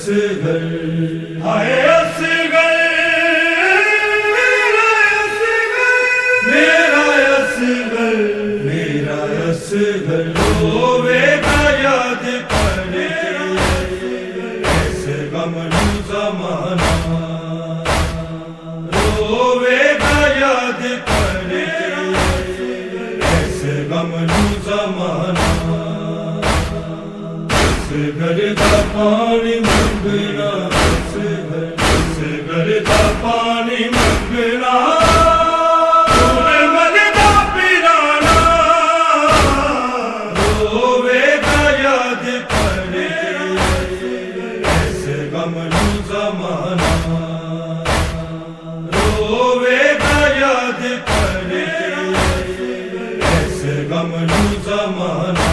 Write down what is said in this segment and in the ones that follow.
असगर हाय असगर मेरा असगर मेरा असगर रोवेगा याद करे ऐसे गमनू ज़माना रोवेगा याद करे ऐसे गमनू ज़माना असगर दा पानी मंगना असगर दा पानी मंगना गमनू ज़माना रोवेगा याद करे ऐसे गमनू ज़माना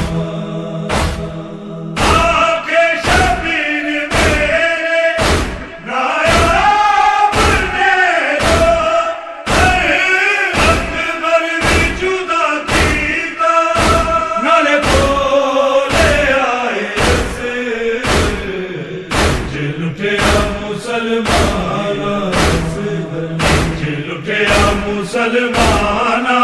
आके शबीर मेरे नायाब ने दो अकबर भी जुदा कीता नाले बोले आए लुटिया मुसलमाना लुटिया मुसलमाना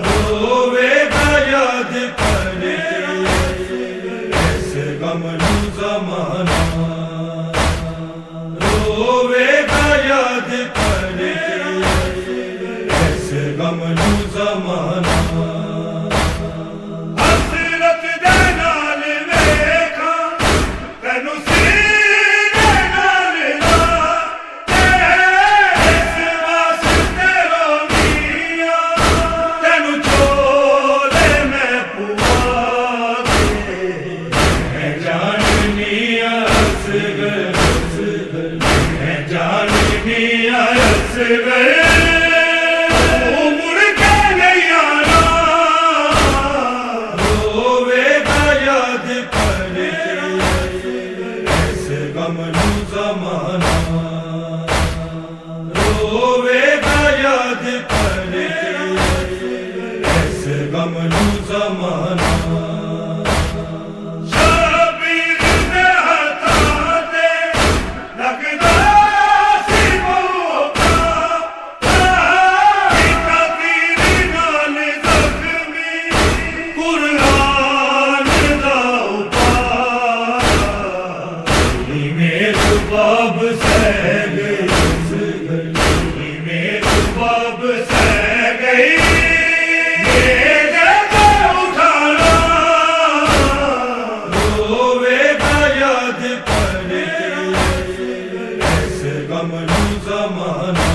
रोवेगा याद करे ऐसे गमनू ज़माना रोवेगा याद करे ऐसे गमनू ज़माना रोवेगा याद करे ऐसे गमनू ज़माना रोवेगा याद करे ऐसे गमनू ज़माना बाब सह गई मेरे बाब सह गई उठाना रोवेगा याद करे ऐसे गमनू ज़माना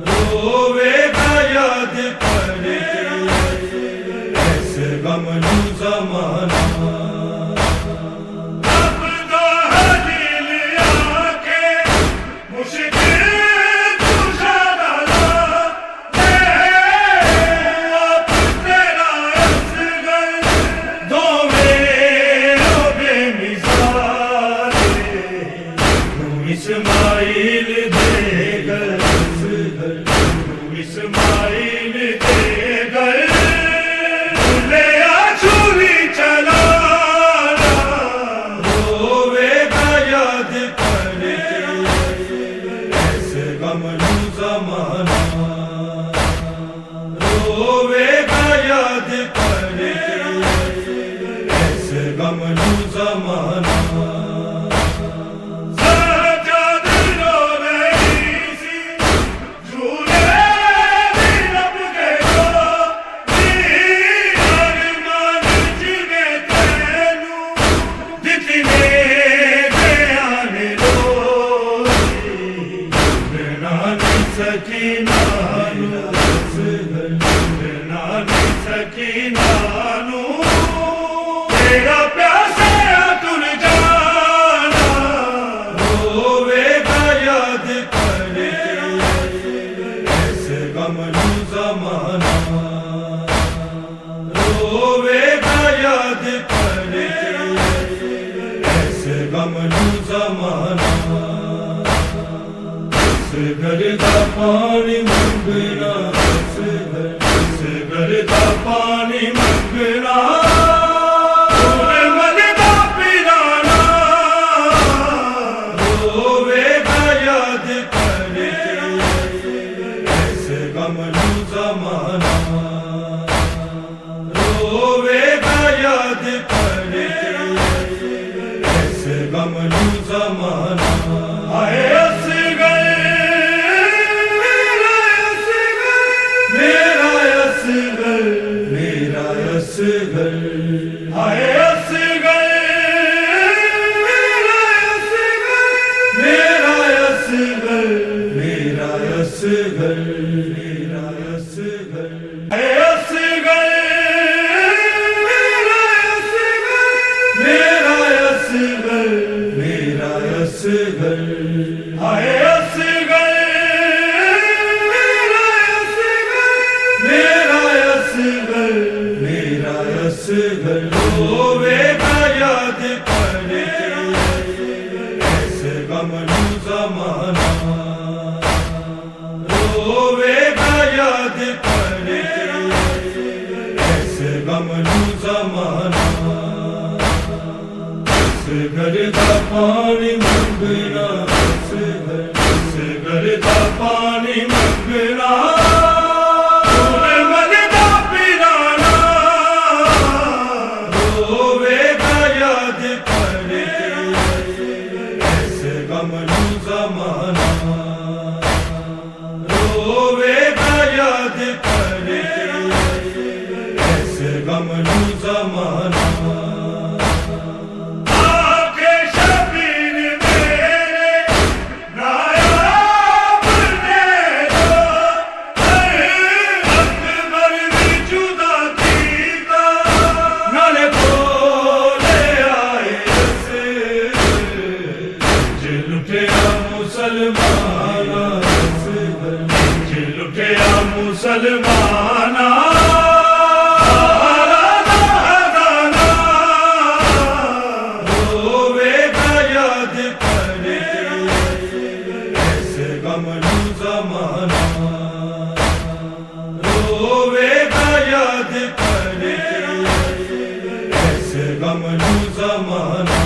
रोवेगा याद करे ऐसे गमनू ज़माना इस्माइल देगर इस्माइल देगर ले छुरी चलाना रोवेगा याद करे ऐसे गमनू ज़माना रोवेगा याद करे ऐसे गमनू ज़माना सकीना सकीना तेरा प्यासा तुल जाना रोवेगा याद करे ऐसे गमनू ज़माना रोवेगा याद करे ऐसे गमनू ज़माना असगर दा पानी मंगना असगर दा पानी मंगना असगर हाय असगर मेरा असगर मेरा असगर मेरा असगर हाय असगर मेरा असगर मेरा असगर हाय असगर मेरा असगर मेरा असगर रोवेगा याद करे ऐसे गमनू ज़माना रोवेगा याद करे ऐसे गमनू ज़माना असगर दा पानी मंगना असगर दा पानी मंगना गमनू ज़माना रोवेगा याद करे ऐसे गमनू ज़माना आके शबीर मेरे नायाब ने दो अकबर भी जुदा कीता नाले बोले आए लुटिया मुसलमाना लुटिया मुसलमाना रोवेगा याद करे ऐसे गमनू ज़माना रोवेगा याद करे ऐसे गमनू ज़माना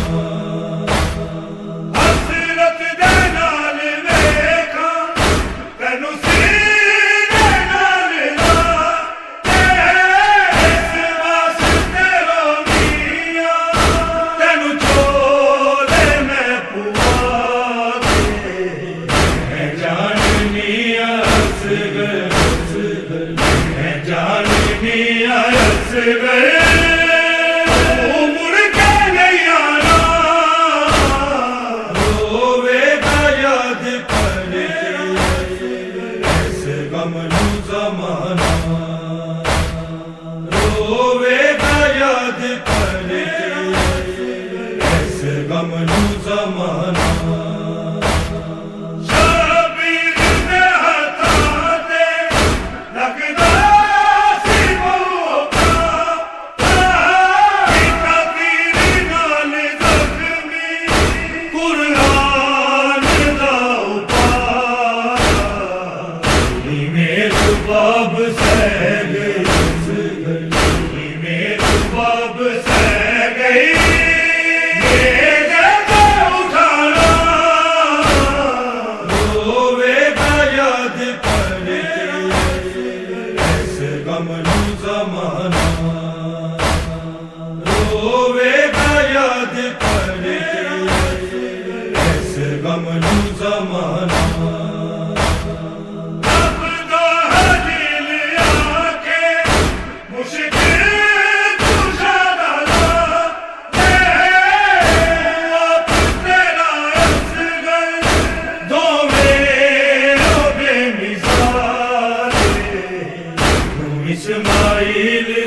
रोवेगा याद करे ऐसे गमनू ज़माना रोवेगा याद करे ऐसे गमनू ज़माना बाब सह गई मेरे बाब सह गई उठाना रोवेगा याद करे ऐसे गमनू ज़माना रोवेगा याद करे ऐसे गमनू ज़माना İsmail